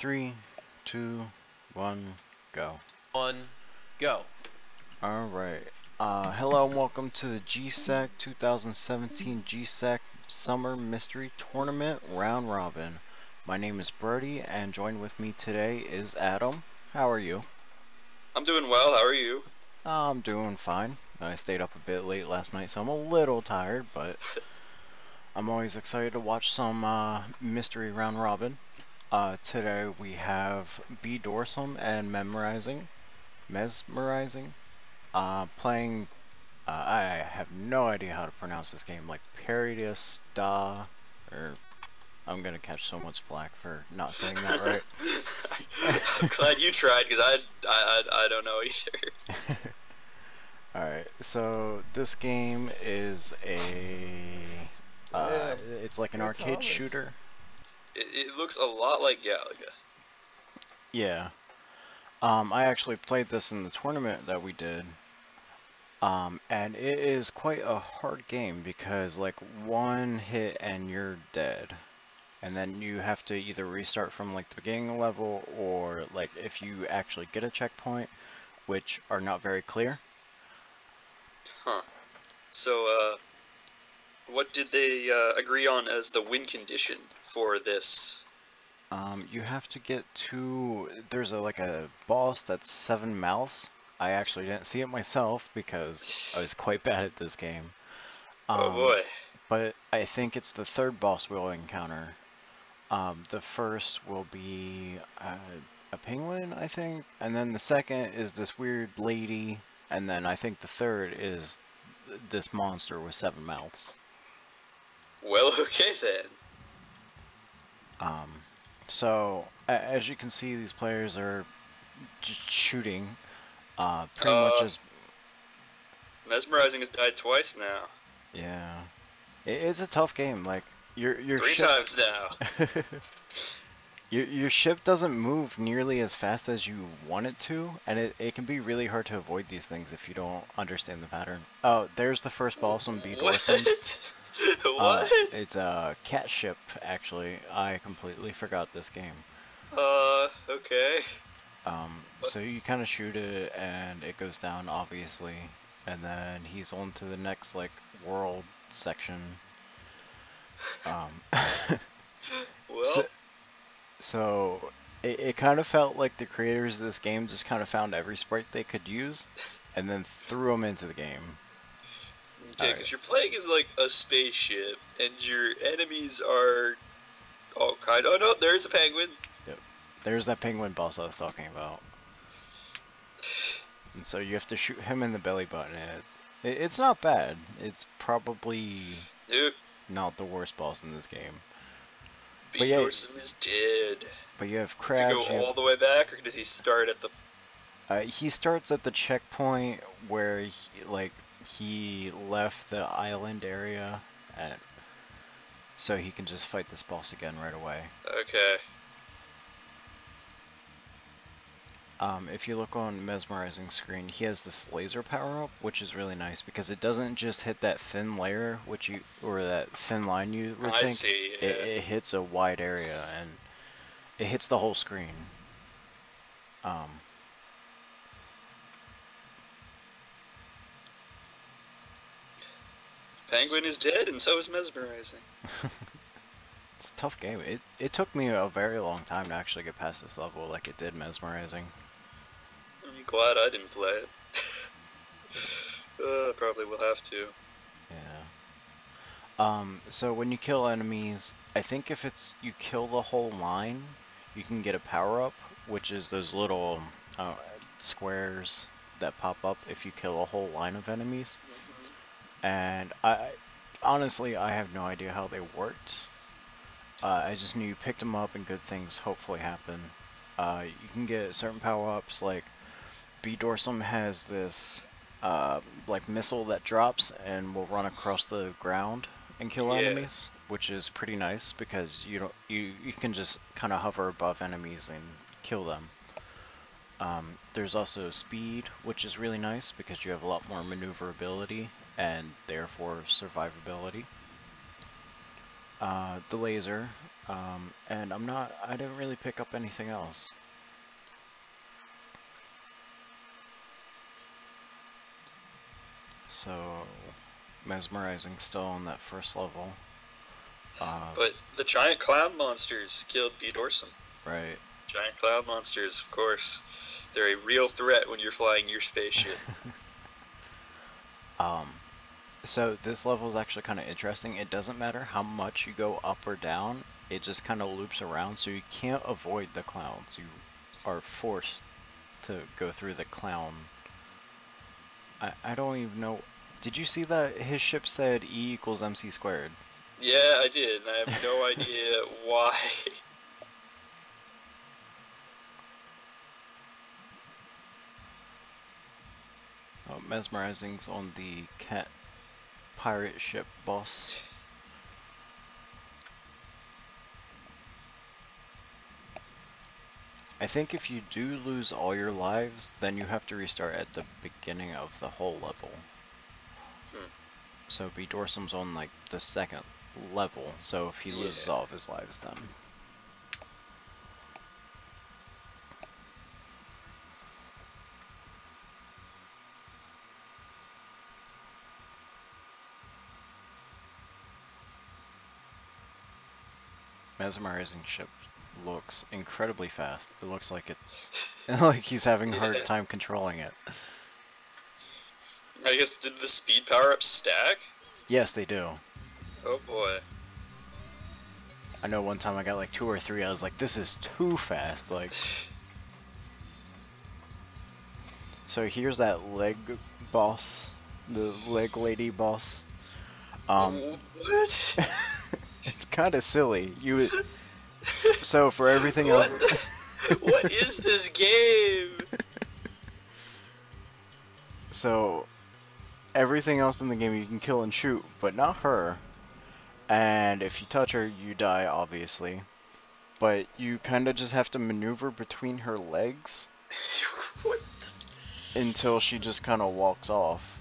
3, 2, 1, go. Go. Alright. Hello and welcome to the GSEC 2017 GSEC Summer Mystery Tournament Round Robin. My name is Brody and joined with me today is Adam. How are you? I'm doing well, how are you? I'm doing fine. I stayed up a bit late last night, so I'm a little tired, but I'm always excited to watch some Mystery Round Robin. Today we have B. Dorsum and Mezzmerizing. Playing, I have no idea how to pronounce this game, like Peridius Da, or I'm gonna catch so much flack for not saying that right. I'm glad you tried, because I don't know either. Alright, so this game is it's like an arcade shooter. It looks a lot like Galaga. Yeah. I actually played this in the tournament that we did. And it is quite a hard game because like one hit and you're dead. And then you have to either restart from like the beginning level or like if you actually get a checkpoint, which are not very clear. Huh. So, what did they agree on as the win condition for this? You have to get to, there's like a boss that's 7 mouths. I actually didn't see it myself because I was quite bad at this game. Oh boy. But I think it's the third boss we'll encounter. The first will be a penguin, I think, and then the second is this weird lady, and then I think the third is this monster with 7 mouths. Well, okay then. So as you can see, these players are just shooting, pretty much as... Mezzmerizing has died twice now. Yeah. It's a tough game, like, your 3 ship... times now. Your ship doesn't move nearly as fast as you want it to, and it can be really hard to avoid these things if you don't understand the pattern. Oh, there's the first boss on B. Dorsum's. What? It's a cat ship, actually. I completely forgot this game. Okay. So you kind of shoot it, and it goes down, obviously. And then he's on to the next, like, world section. Well... So it kind of felt like the creators of this game just kind of found every sprite they could use and then threw them into the game. Okay, because you're playing as like a spaceship and your enemies are all kind of... Oh no, there's a penguin. Yep. There's that penguin boss I was talking about. And so you have to shoot him in the belly button, and it's not bad. It's probably not the worst boss in this game. B. Dorsum is dead. But you have crabs. To go all the way back, or does he start at the... he starts at the checkpoint where he left the island area, and so he can just fight this boss again right away. Okay. If you look on Mezzmerizing screen, he has this laser power up, which is really nice because it doesn't just hit that thin layer, or that thin line you would think. I see. Yeah. It hits a wide area and it hits the whole screen. Penguin is dead, and so is Mezzmerizing. It's a tough game. It took me a very long time to actually get past this level, like it did Mezzmerizing. I'm glad I didn't play it. Probably will have to. Yeah. So when you kill enemies, I think if you kill the whole line, you can get a power-up, which is those little squares that pop up if you kill a whole line of enemies. And honestly, I have no idea how they worked. I just knew you picked them up and good things hopefully happen. You can get certain power-ups, like B. Dorsum has this like missile that drops and will run across the ground and kill enemies, which is pretty nice because you can just kind of hover above enemies and kill them. There's also speed, which is really nice because you have a lot more maneuverability and therefore survivability. the laser, and I didn't really pick up anything else. So, Mezzmerizing still on that first level. But the giant clown monsters killed B. Dorsum. Right. Giant clown monsters, of course. They're a real threat when you're flying your spaceship. So this level is actually kind of interesting. It doesn't matter how much you go up or down, it just kind of loops around, so you can't avoid the clowns. You are forced to go through the clown. I don't even know. Did you see that his ship said E equals MC squared? Yeah, I did, and I have no idea why. Oh, Mezzmerizing's on the cat pirate ship boss. I think if you do lose all your lives, then you have to restart at the beginning of the whole level. So B. Dorsum's on like the second level, so if he loses all of his lives then. Mezzmerizing ship looks incredibly fast. It looks like it's like he's having a hard time controlling it. I guess, did the speed power-ups stack? Yes, they do. Oh boy. I know one time I got like 2 or 3, I was like, this is too fast, like. So here's that leg boss, the leg lady boss. What? It's kind of silly. So for everything else. What is this game? So everything else in the game you can kill and shoot, but not her. And if you touch her, you die, obviously. But you kind of just have to maneuver between her legs What? Until she just kind of walks off.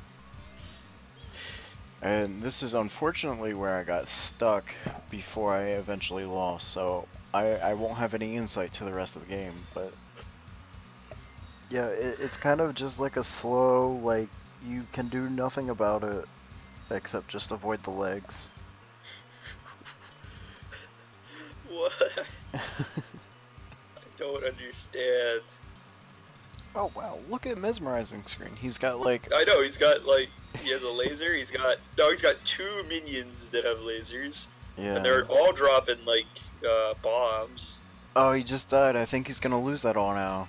And this is unfortunately where I got stuck before I eventually lost, so I won't have any insight to the rest of the game, but yeah, it's kind of just like a slow, like, you can do nothing about it except just avoid the legs. What? I don't understand. Oh wow, look at Mezzmerizing screen. He's got like... I know, he's got like, he has a laser, he's got 2 minions that have lasers. Yeah. And they're all dropping like, bombs. Oh, he just died. I think he's gonna lose that all now.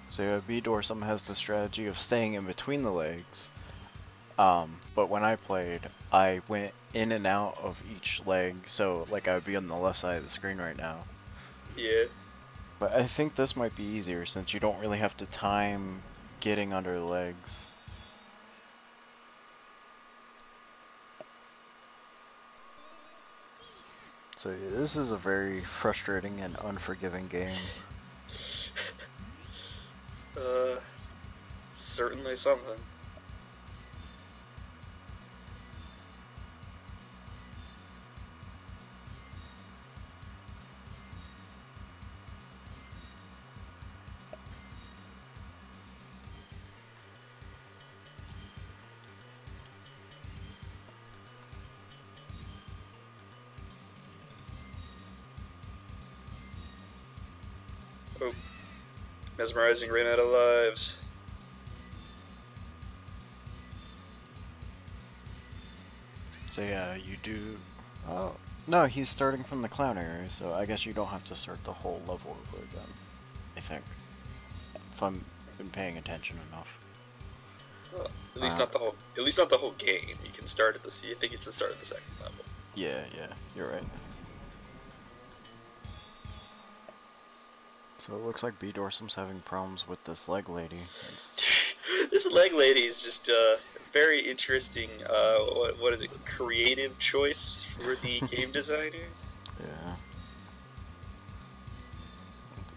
So yeah, B. Dorsum has the strategy of staying in between the legs. But when I played, I went in and out of each leg, so like I would be on the left side of the screen right now. Yeah. But I think this might be easier since you don't really have to time getting under the legs. So yeah, this is a very frustrating and unforgiving game. Certainly something. Oh. Mezzmerizing ran out of lives. So yeah, you do... Oh, no, he's starting from the clown area, so I guess you don't have to start the whole level over again, I think. If I've been paying attention enough. Well, at least not the whole. At least not the whole game. You can start at the. You think it's the start of the second level. Yeah, you're right. So it looks like B. Dorsum's having problems with this leg lady. This leg lady is just very interesting. What is it? Creative choice for the game designer. Yeah.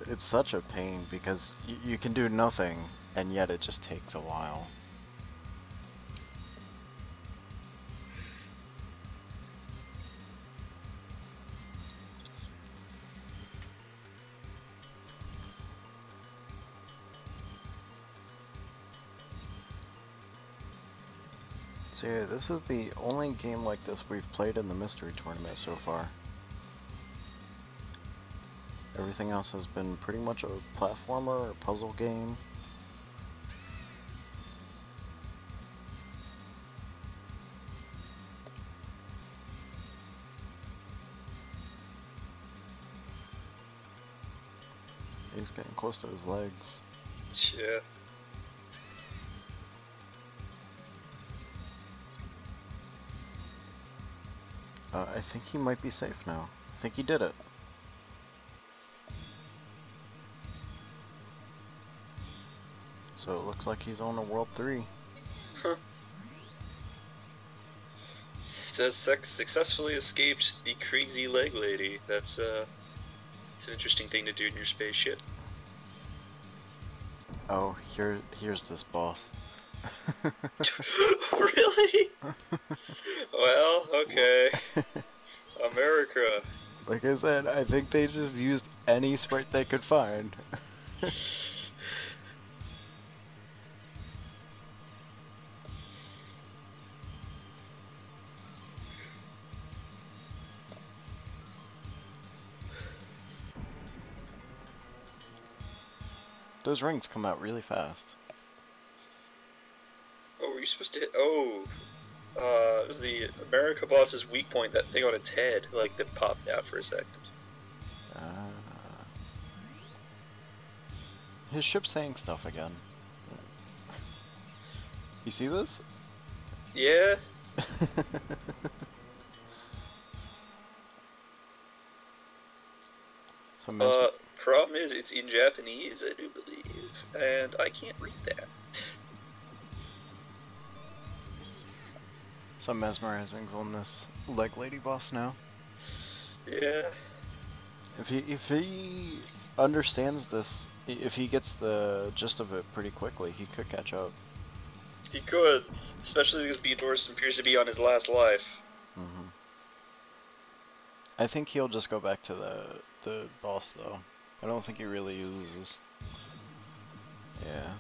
It's such a pain because you can do nothing, and yet it just takes a while. So yeah, this is the only game like this we've played in the mystery tournament so far. Everything else has been pretty much a platformer or puzzle game. He's getting close to his legs. Yeah. I think he might be safe now. I think he did it. So it looks like he's on a World 3. Huh. Successfully escaped the crazy leg lady. That's it's an interesting thing to do in your spaceship. Oh, here's this boss. Really? Well, okay. America. Like I said, I think they just used any sprite they could find. Those rings come out really fast. Oh, were you supposed to hit? Oh, it was the America boss's weak point, that thing on its head, like, that popped out for a second. His ship's saying stuff again. You see this? Yeah? So Problem is, it's in Japanese, I do believe, and I can't read that. So Mezzmerizing's on this leg lady boss now. Yeah. If he understands this, if he gets the gist of it pretty quickly, he could catch up. He could, especially because Beedorus appears to be on his last life. Mm-hmm. I think he'll just go back to the boss though. I don't think he really loses. Yeah.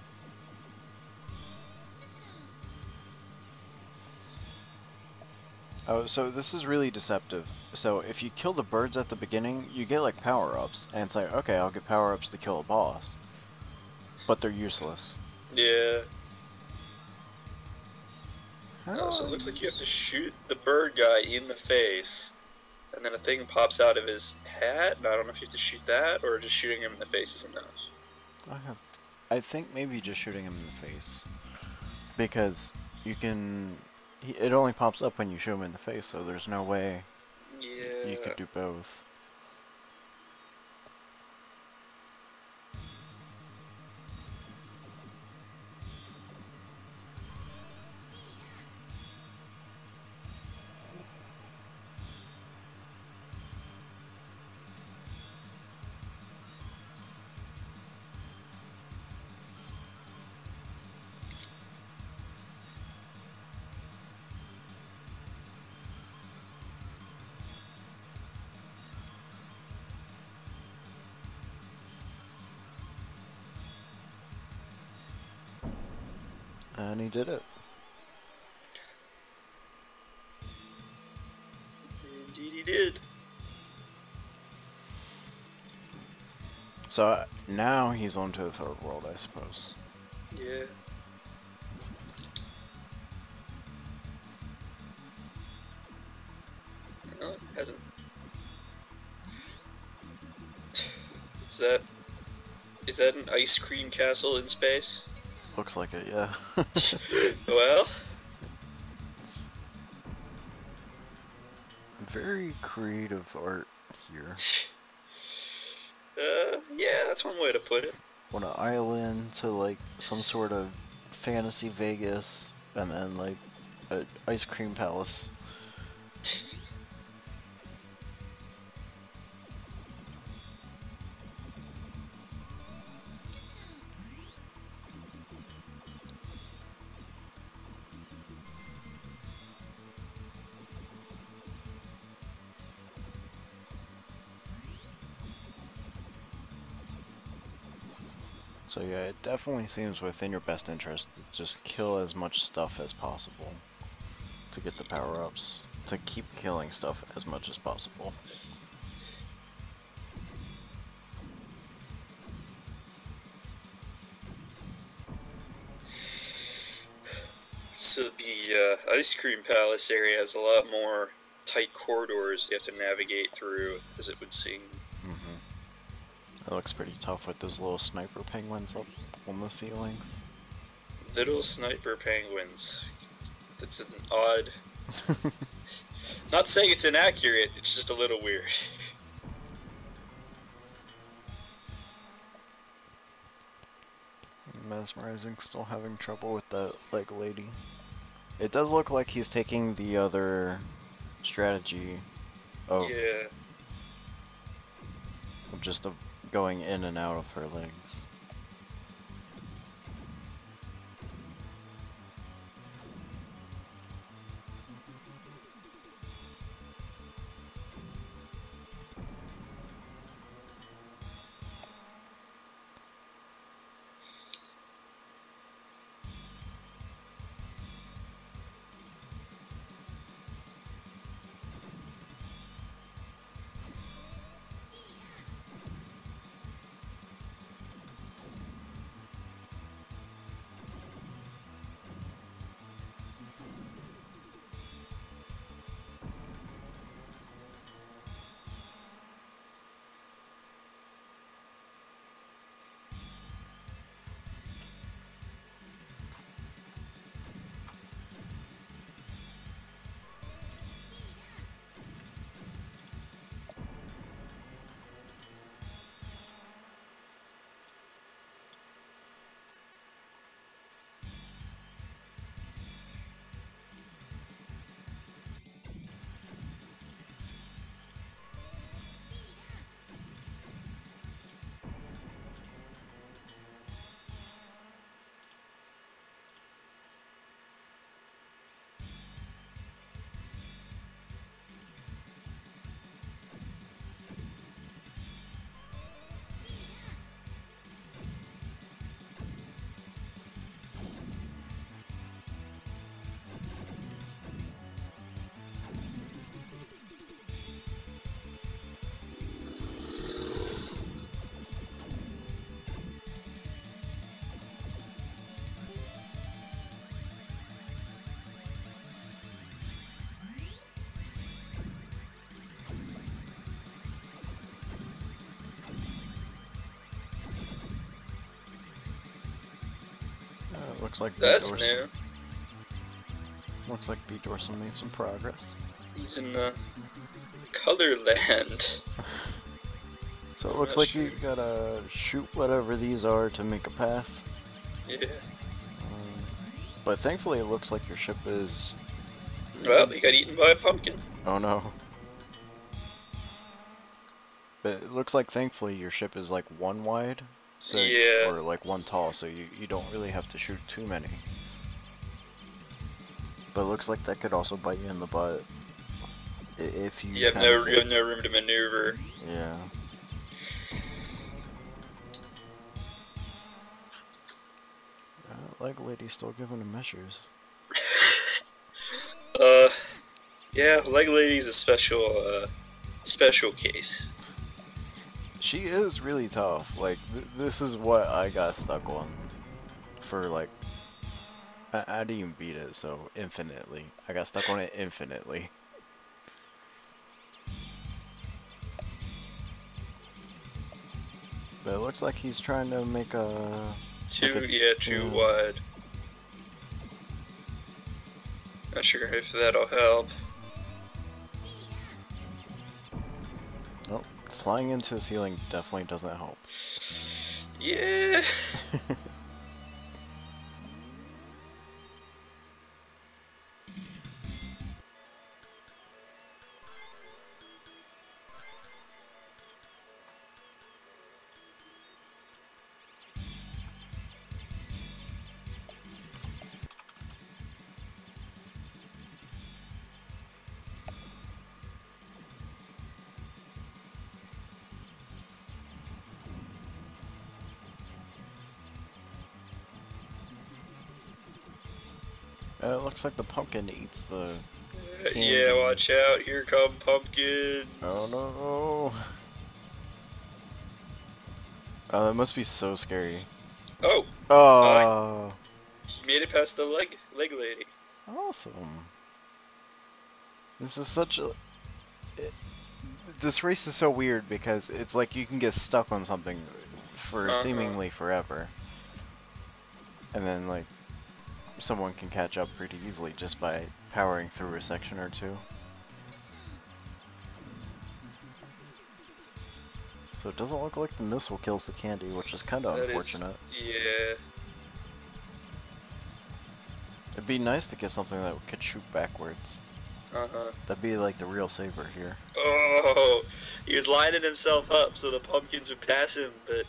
Oh, so this is really deceptive. So if you kill the birds at the beginning, you get like power-ups, and it's like, okay, I'll get power-ups to kill a boss. But they're useless. Yeah. Oh, so it looks like you have to shoot the bird guy in the face, and then a thing pops out of his hat, and I don't know if you have to shoot that, or just shooting him in the face is enough. I think maybe just shooting him in the face. Because you can... it only pops up when you shoot him in the face, so there's no way you could do both. And he did it. Indeed he did. So now he's on to the third world, I suppose. Yeah. No, it hasn't. Is that an ice cream castle in space? Looks like it, yeah. Well, It's very creative art here. yeah, that's one way to put it. On an island to like some sort of fantasy Vegas, and then like an ice cream palace. So yeah, it definitely seems within your best interest to just kill as much stuff as possible. to get the power-ups, to keep killing stuff as much as possible. So the Ice Cream Palace area has a lot more tight corridors you have to navigate through, as it would seem. It looks pretty tough with those little sniper penguins up on the ceilings. Little sniper penguins. That's an odd... Not saying it's inaccurate, it's just a little weird. Mezzmerizing still having trouble with that leg lady. It does look like he's taking the other strategy of, Yeah. of just going in and out of her legs. Looks like That's new. Looks like B. Dorsum made some progress. He's in the color land. So it looks like you gotta shoot whatever these are to make a path. Yeah. But thankfully it looks like your ship is... Well, he got eaten by a pumpkin. Oh no. But it looks like thankfully your ship is like one wide. So, yeah. or like one tall, so you don't really have to shoot too many. But it looks like that could also bite you in the butt. If you You have no room to maneuver. Yeah. Leg lady's still giving him measures. Yeah, leg lady's a special case. She is really tough. Like, this is what I got stuck on for, like, I didn't even beat it, so infinitely. I got stuck on it infinitely. But it looks like he's trying to make a... Too wide. Not sure if that'll help. Nope. Flying into the ceiling definitely doesn't help. Yeah. It looks like the pumpkin eats the candy. Yeah, watch out. Here come pumpkins. Oh no. Oh, that must be so scary. Oh. Oh. He made it past the leg lady. Awesome. This is such a... this race is so weird because it's like you can get stuck on something for seemingly forever. And then, like, someone can catch up pretty easily just by powering through a section or two. So it doesn't look like the missile kills the candy, which is kind of unfortunate. Yeah. It'd be nice to get something that could shoot backwards. That'd be like the real saver here. Oh, he was lining himself up so the pumpkins would pass him, but...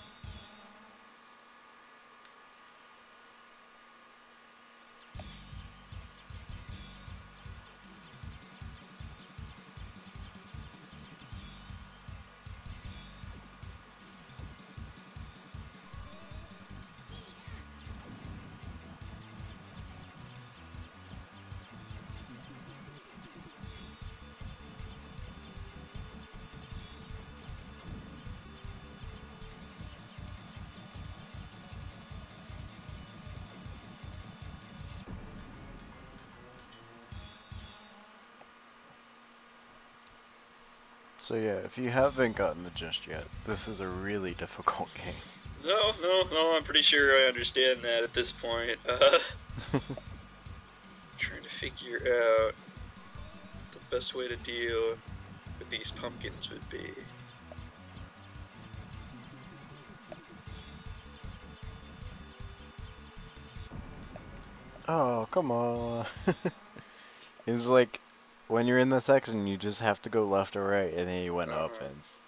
So yeah, if you haven't gotten the gist yet, this is a really difficult game. No, I'm pretty sure I understand that at this point. Trying to figure out the best way to deal with these pumpkins would be. Oh, come on. It's like, when you're in the section, you just have to go left or right, and then you went up, and it's...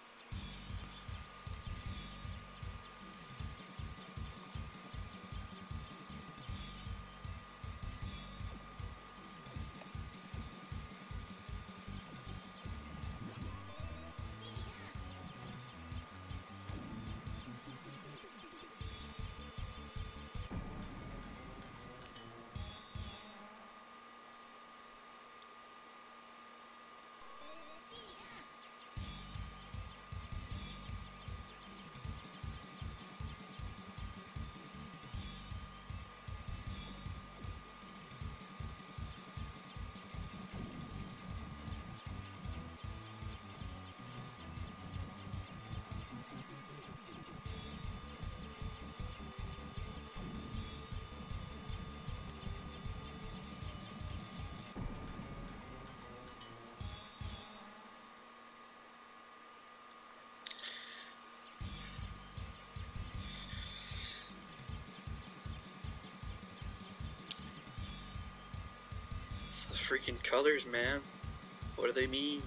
It's the freaking colors, man. What do they mean?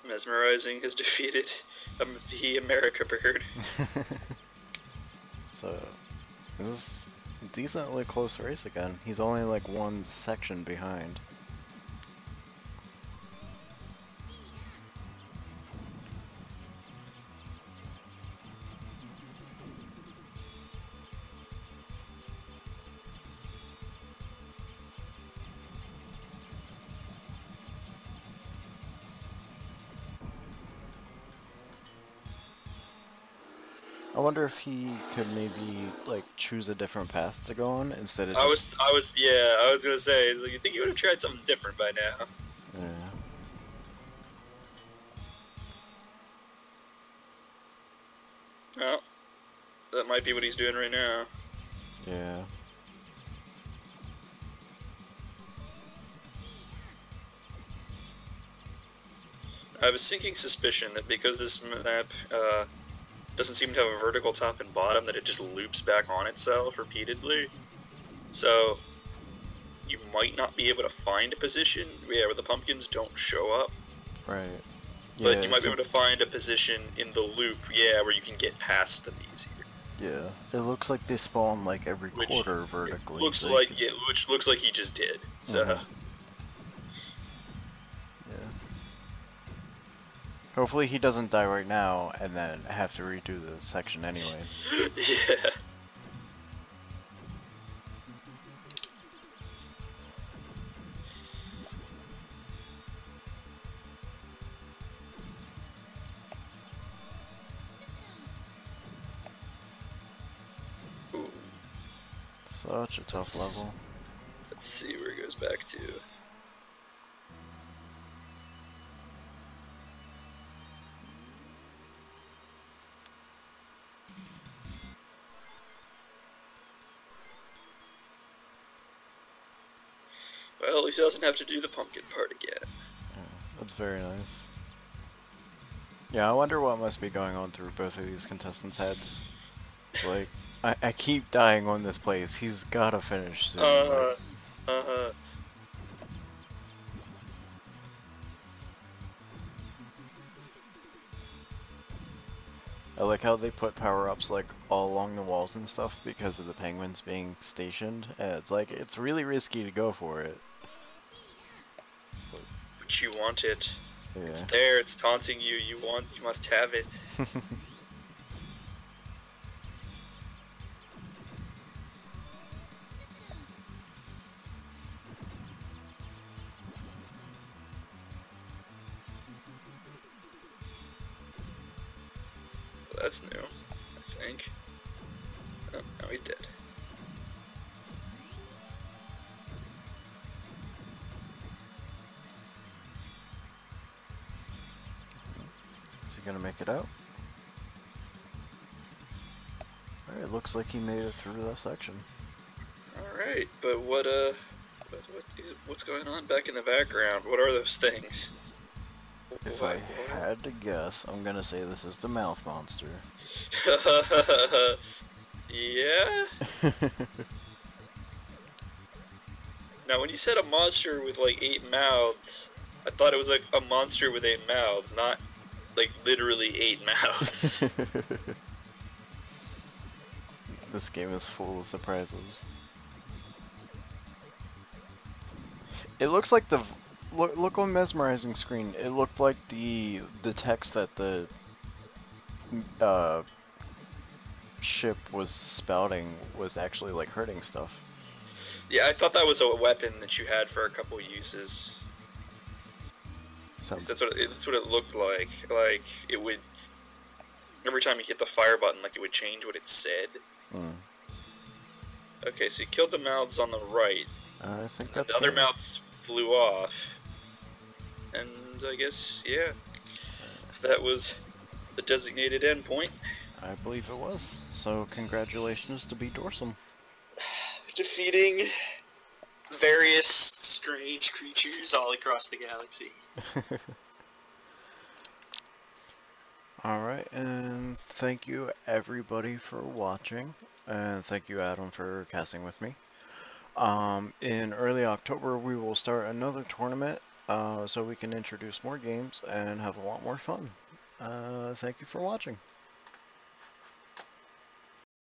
Mezzmerizing has defeated the America bird. So, this is a decently close race again. He's only like one section behind. I wonder if he could maybe like choose a different path to go on instead of just... I was gonna say, it's like, you think you would have tried something different by now. Yeah. Well, that might be what he's doing right now. Yeah. I have a sinking suspicion that because this map doesn't seem to have a vertical top and bottom, that it just loops back on itself repeatedly. So you might not be able to find a position where the pumpkins don't show up. Right. Yeah, but you might so... be able to find a position in the loop, where you can get past them easier. Yeah, it looks like they spawn like every quarter vertically. Looks so like which looks like he just did. So. Yeah. Hopefully he doesn't die right now and then have to redo the section anyways. Yeah. Ooh. Such a tough level. Let's see where it goes back to. Well, at least he doesn't have to do the pumpkin part again. Yeah, that's very nice. Yeah, I wonder what must be going on through both of these contestants' heads. It's like, I keep dying on this place. He's gotta finish soon. I like how they put power-ups like all along the walls and stuff because of the penguins being stationed. And it's like, it's really risky to go for it. But you want it. Yeah. It's there, it's taunting you, you must have it. That's new, I think. Oh, no, he's dead. Is he gonna make it out? Alright, looks like he made it through that section. Alright, but what's going on back in the background? What are those things? If I had to guess, I'm gonna say this is the mouth monster. Yeah? Now, when you said a monster with like 8 mouths, I thought it was like a monster with 8 mouths, not like literally 8 mouths. This game is full of surprises. It looks like the look on Mezzmerizing screen. It looked like the text that the ship was spouting was actually like hurting stuff. Yeah, I thought that was a weapon that you had for a couple uses. That's what it looked like. Like it would every time you hit the fire button, like it would change what it said. Mm. Okay, so you killed the mouths on the right. I think that's the other mouths flew off. And I guess, yeah, that was the designated endpoint. I believe it was. So congratulations to B. Dorsum. Defeating various strange creatures all across the galaxy. Alright, and thank you everybody for watching. And thank you Adam for casting with me. In early October we will start another tournament so we can introduce more games and have a lot more fun. Thank you for watching.